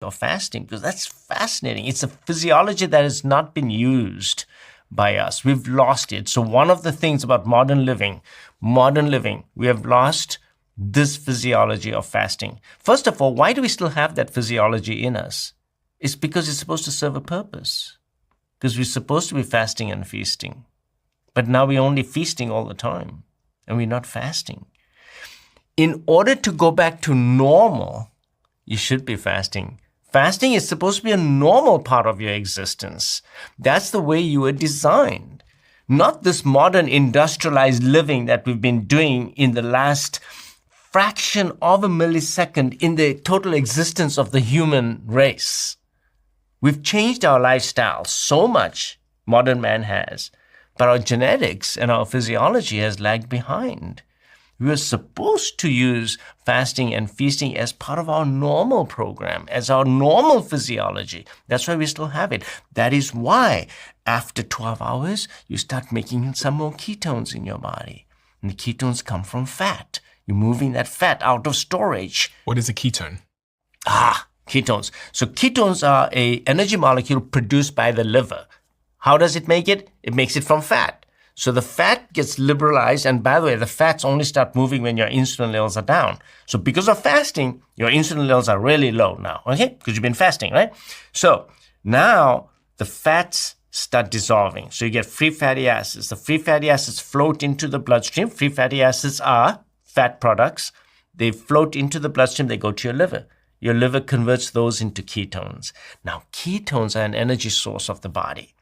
of fasting, because that's fascinating. It's a physiology that has not been used by us. We've lost it. So one of the things about modern living, we have lost this physiology of fasting. First of all, why do we still have that physiology in us? It's because it's supposed to serve a purpose. Because we're supposed to be fasting and feasting. But now we're only feasting all the time, and we're not fasting. In order to go back to normal, you should be fasting. Fasting is supposed to be a normal part of your existence. That's the way you were designed. Not this modern industrialized living that we've been doing in the last fraction of a millisecond in the total existence of the human race. We've changed our lifestyle so much, modern man has, but our genetics and our physiology has lagged behind. We were supposed to use fasting and feasting as part of our normal program, as our normal physiology. That's why we still have it. That is why after 12 hours, you start making some more ketones in your body. And the ketones come from fat. You're moving that fat out of storage. What is a ketone? Ketones. So ketones are an energy molecule produced by the liver. How does it make it? It makes it from fat. So the fat gets liberalized, and by the way, the fats only start moving when your insulin levels are down. So because of fasting, your insulin levels are really low now, okay? Because you've been fasting, right? So now the fats start dissolving. So you get free fatty acids. The free fatty acids float into the bloodstream. Free fatty acids are fat products. They float into the bloodstream. They go to your liver. Your liver converts those into ketones. Now, ketones are an energy source of the body,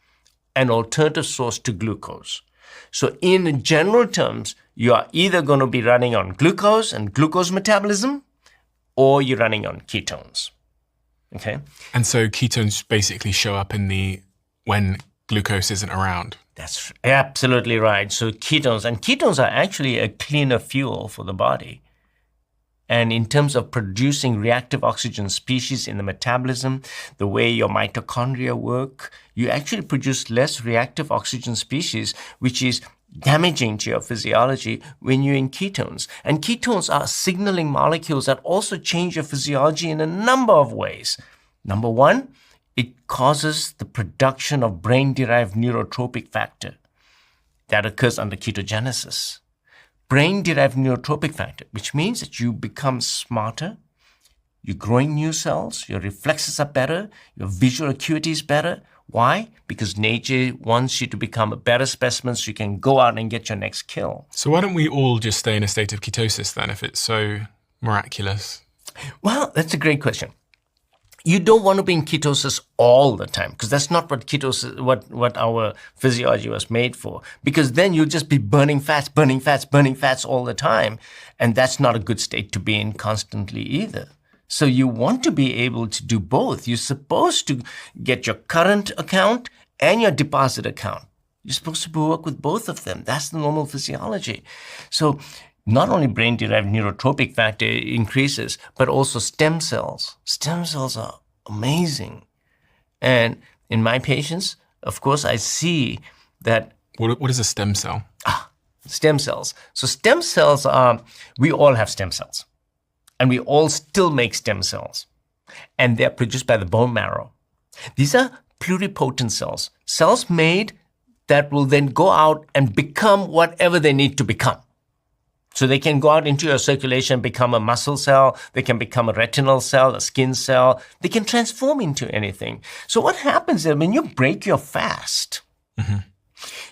an alternative source to glucose. So in general terms, you are either going to be running on glucose and glucose metabolism, or you're running on ketones. Okay? And so ketones basically show up when glucose isn't around. That's absolutely right. So ketones are actually a cleaner fuel for the body. And in terms of producing reactive oxygen species in the metabolism, the way your mitochondria work, you actually produce less reactive oxygen species, which is damaging to your physiology when you're in ketones. And ketones are signaling molecules that also change your physiology in a number of ways. Number one, it causes the production of brain-derived neurotropic factor that occurs under ketogenesis. Brain-derived neurotropic factor, which means that you become smarter, you're growing new cells, your reflexes are better, your visual acuity is better. Why? Because nature wants you to become a better specimen so you can go out and get your next kill. So why don't we all just stay in a state of ketosis then, if it's so miraculous? Well, that's a great question. You don't want to be in ketosis all the time, because that's not what ketosis, what our physiology was made for. Because then you'll just be burning fats all the time. And that's not a good state to be in constantly either. So you want to be able to do both. You're supposed to get your current account and your deposit account. You're supposed to work with both of them. That's the normal physiology. So not only brain-derived neurotropic factor increases, but also stem cells. Stem cells are amazing. And in my patients, of course, I see that... What is a stem cell? Stem cells. So stem cells are... We all have stem cells. And we all still make stem cells. And they're produced by the bone marrow. These are pluripotent cells. Cells made that will then go out and become whatever they need to become. So they can go out into your circulation, become a muscle cell, they can become a retinal cell, a skin cell, they can transform into anything. So what happens is when you break your fast,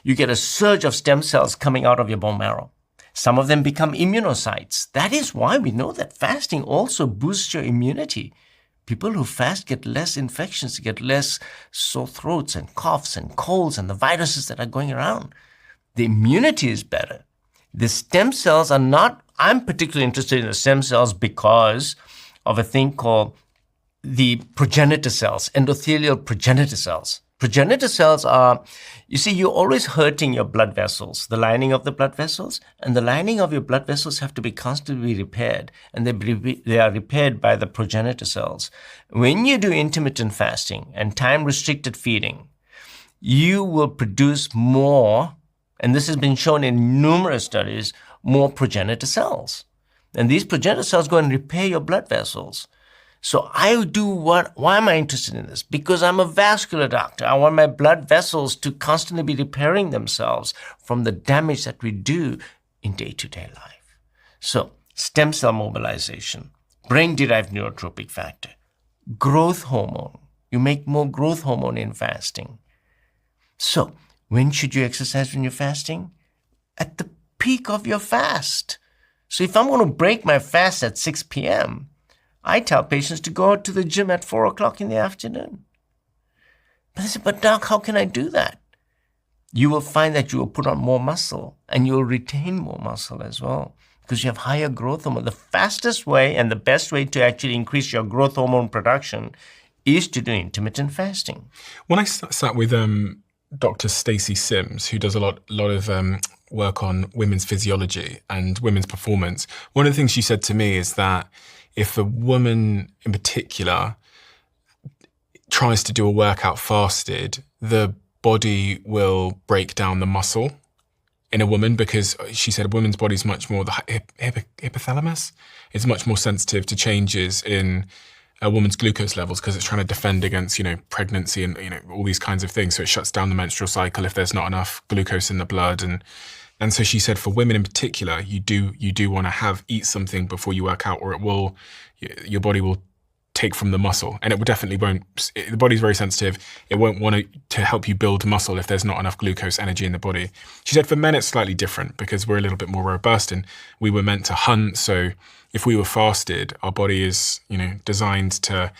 you get a surge of stem cells coming out of your bone marrow. Some of them become immunocytes. That is why we know that fasting also boosts your immunity. People who fast get less infections, get less sore throats and coughs and colds and the viruses that are going around. The immunity is better. The stem cells are not, I'm particularly interested in the stem cells because of a thing called the progenitor cells, endothelial progenitor cells. Progenitor cells are, you see, you're always hurting your blood vessels, the lining of the blood vessels, and the lining of your blood vessels have to be constantly repaired, and they are repaired by the progenitor cells. When you do intermittent fasting and time-restricted feeding, you will produce more, and this has been shown in numerous studies, more progenitor cells. And these progenitor cells go and repair your blood vessels. So why am I interested in this? Because I'm a vascular doctor. I want my blood vessels to constantly be repairing themselves from the damage that we do in day-to-day life. So stem cell mobilization, brain-derived neurotropic factor, growth hormone. You make more growth hormone in fasting. So when should you exercise when you're fasting? At the peak of your fast. So if I'm going to break my fast at 6 p.m., I tell patients to go out to the gym at 4 o'clock in the afternoon. But they say, but doc, how can I do that? You will find that you will put on more muscle and you will retain more muscle as well because you have higher growth hormone. The fastest way and the best way to actually increase your growth hormone production is to do intermittent fasting. When I sat with Dr. Stacey Sims, who does a lot of work on women's physiology and women's performance, one of the things she said to me is that if a woman in particular tries to do a workout fasted, the body will break down the muscle in a woman because she said a woman's body is much more, the hypothalamus is much more sensitive to changes in a woman's glucose levels because it's trying to defend against, pregnancy and, all these kinds of things. So it shuts down the menstrual cycle if there's not enough glucose in the blood. And so she said for women in particular, you do want to eat something before you work out or your body will take from the muscle. And the body's very sensitive. It won't want to help you build muscle if there's not enough glucose energy in the body. She said for men, it's slightly different because we're a little bit more robust and we were meant to hunt. So if we were fasted, our body is, designed to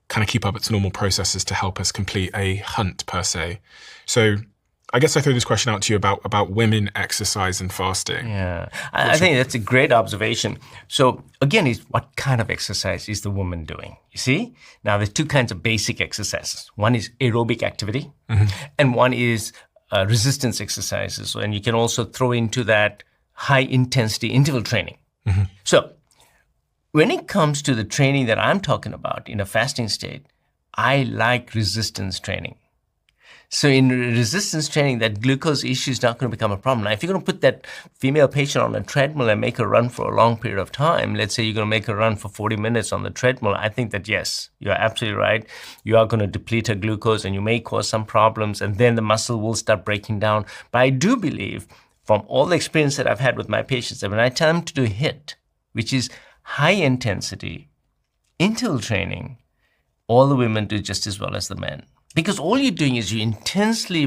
kind of keep up its normal processes to help us complete a hunt per se. So I guess I throw this question out to you about women exercise and fasting. Yeah, I think that's a great observation. So again, what kind of exercise is the woman doing? You see? Now, there's two kinds of basic exercises. One is aerobic activity, and one is resistance exercises. And you can also throw into that high-intensity interval training. So when it comes to the training that I'm talking about in a fasting state, I like resistance training. So in resistance training, that glucose issue is not going to become a problem. Now, if you're going to put that female patient on a treadmill and make her run for a long period of time, let's say you're going to make her run for 40 minutes on the treadmill, I think that, yes, you're absolutely right. You are going to deplete her glucose and you may cause some problems and then the muscle will start breaking down. But I do believe from all the experience that I've had with my patients that when I tell them to do HIIT, which is high intensity interval training, all the women do just as well as the men. Because all you're doing is you intensely